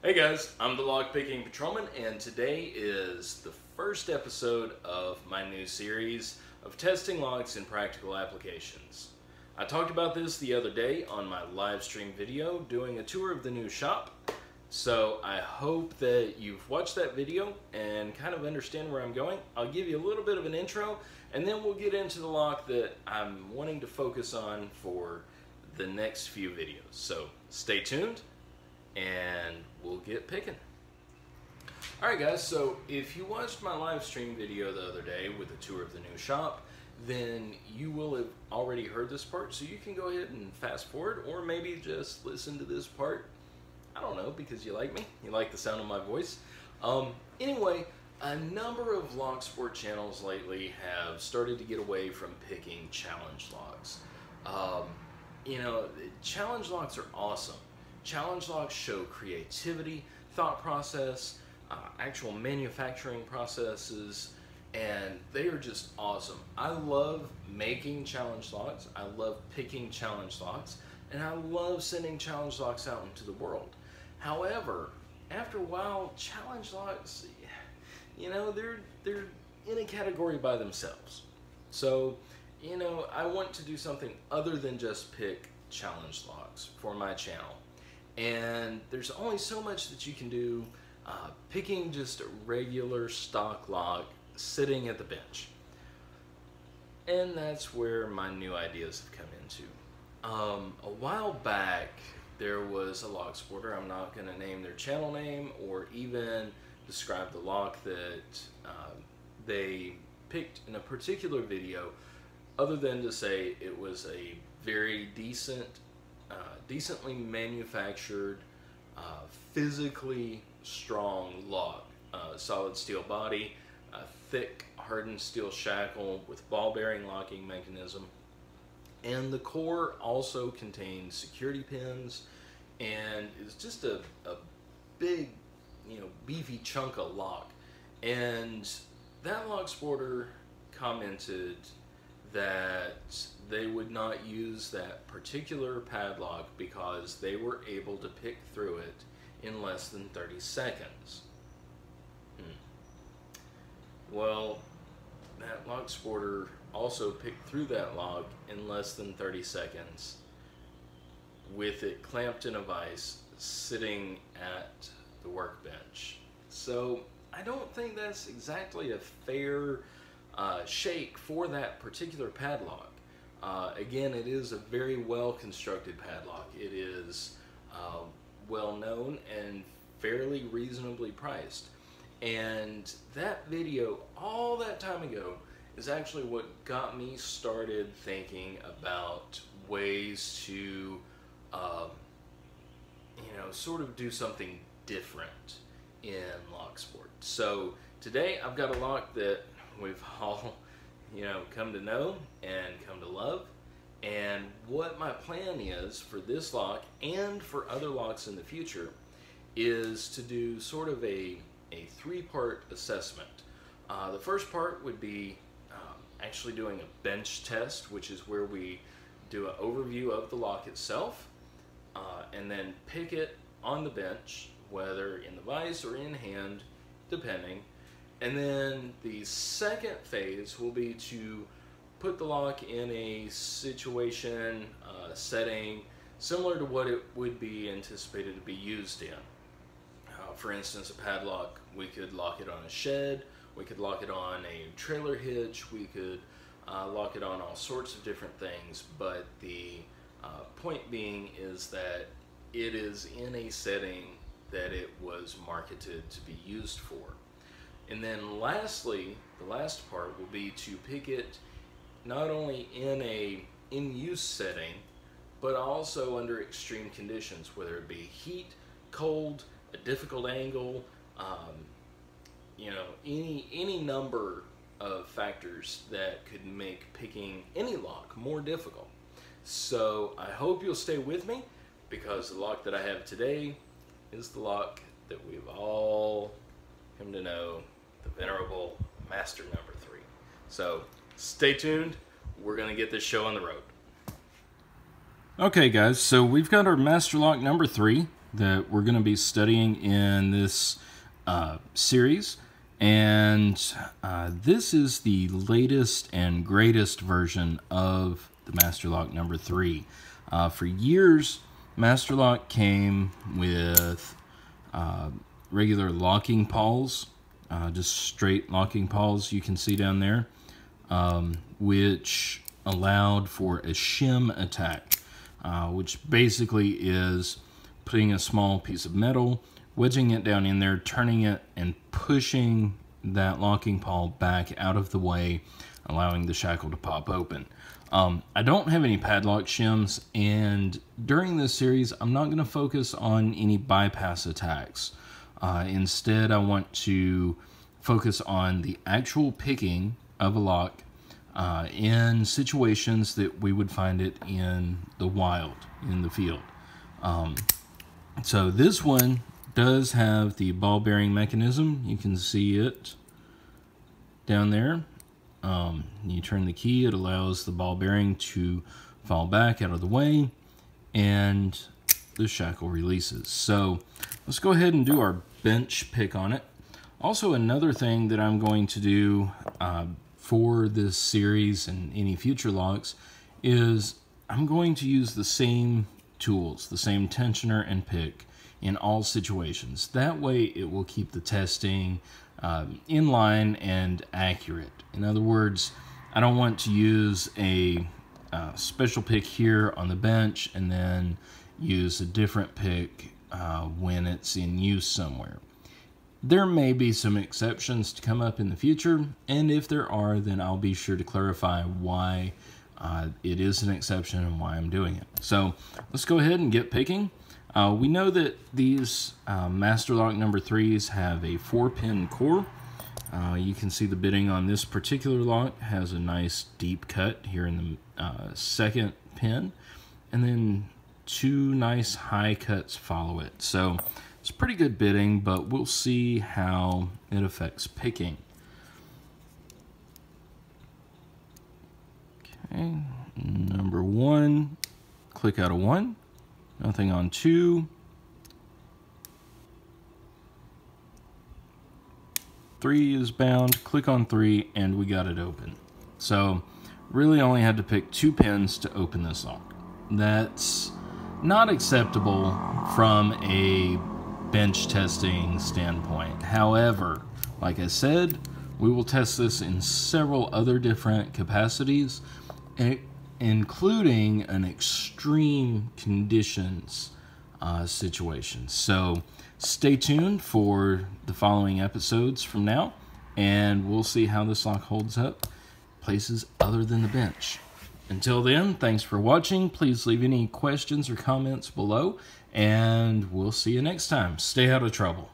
Hey guys, I'm the Lockpicking Patrolman, and today is the first episode of my new series of testing locks in practical applications. I talked about this the other day on my live stream video doing a tour of the new shop, so I hope that you've watched that video and kind of understand where I'm going. I'll give you a little bit of an intro, and then we'll get into the lock that I'm wanting to focus on for the next few videos. So stay tuned, and we'll get picking. Alright guys, so if you watched my live stream video the other day with a tour of the new shop, then you will have already heard this part, so you can go ahead and fast forward, or maybe just listen to this part, I don't know, because you like me, you like the sound of my voice. Anyway, a number of lock sport channels lately have started to get away from picking challenge locks. Challenge locks are awesome. Challenge locks show creativity, thought process, actual manufacturing processes, and they are just awesome. I love making challenge locks, I love picking challenge locks, and I love sending challenge locks out into the world. However, after a while, challenge locks, they're in a category by themselves. So, I want to do something other than just pick challenge locks for my channel. And there's only so much that you can do picking just a regular stock lock sitting at the bench. And that's where my new ideas have come into. A while back, there was a lock sporter. I'm not going to name their channel name or even describe the lock that they picked in a particular video, other than to say it was a very decently manufactured, physically strong lock. Solid steel body, a thick hardened steel shackle with ball bearing locking mechanism, and the core also contains security pins, and it's just a big, beefy chunk of lock. And that lock sporter commented that they would not use that particular padlock because they were able to pick through it in less than 30 seconds. Well, that lock sporter also picked through that lock in less than 30 seconds with it clamped in a vise sitting at the workbench. So I don't think that's exactly a fair shake for that particular padlock. Again, it is a very well constructed padlock. It is well known and fairly reasonably priced. And that video all that time ago is actually what got me started thinking about ways to sort of do something different in lock sport. So today I've got a lock that we've all come to know and come to love, and what my plan is for this lock and for other locks in the future is to do sort of a three-part assessment. The first part would be actually doing a bench test, which is where we do an overview of the lock itself and then pick it on the bench, whether in the vise or in hand, depending. And then the second phase will be to put the lock in a situation, setting, similar to what it would be anticipated to be used in. For instance, a padlock, we could lock it on a shed, we could lock it on a trailer hitch, we could lock it on all sorts of different things, but the point being is that it is in a setting that it was marketed to be used for. And then lastly, the last part will be to pick it not only in a in-use setting, but also under extreme conditions, whether it be heat, cold, a difficult angle, any number of factors that could make picking any lock more difficult. So I hope you'll stay with me, because the lock that I have today is the lock that we've all come to know, the venerable Master number 3. So stay tuned, we're gonna get this show on the road. Okay guys, so we've got our Masterlock number 3, that we're going to be studying in this series, and this is the latest and greatest version of the Masterlock number 3. For years, Masterlock came with regular locking pawls, just straight locking pawls you can see down there, which allowed for a shim attack, which basically is putting a small piece of metal, wedging it down in there, turning it, and pushing that locking pawl back out of the way, allowing the shackle to pop open. I don't have any padlock shims, and during this series, I'm not going to focus on any bypass attacks. Instead, I want to focus on the actual picking of a lock in situations that we would find it in the wild, in the field. So this one does have the ball bearing mechanism. You can see it down there. You turn the key, it allows the ball bearing to fall back out of the way, and the shackle releases. So let's go ahead and do our bench pick on it. Also, another thing that I'm going to do for this series and any future locks is I'm going to use the same tools, the same tensioner and pick in all situations. That way it will keep the testing in line and accurate. In other words, I don't want to use a special pick here on the bench and then use a different pick when it's in use somewhere. There may be some exceptions to come up in the future, and if there are, then I'll be sure to clarify why it is an exception and why I'm doing it. So let's go ahead and get picking. We know that these Masterlock number 3s have a 4-pin core. You can see the bitting on this particular lock has a nice deep cut here in the second pin, and then 2 nice high cuts follow it. So it's pretty good bitting, but we'll see how it affects picking. Okay, number 1, click out a 1, nothing on 2, 3 is bound, click on 3, and we got it open. So really only had to pick 2 pins to open this lock. That's not acceptable from a bench testing standpoint. However, like I said, we will test this in several other different capacities, including an extreme conditions situation. So stay tuned for the following episodes from now, and we'll see how this lock holds up places other than the bench. Until then, thanks for watching. Please leave any questions or comments below, and we'll see you next time. Stay out of trouble.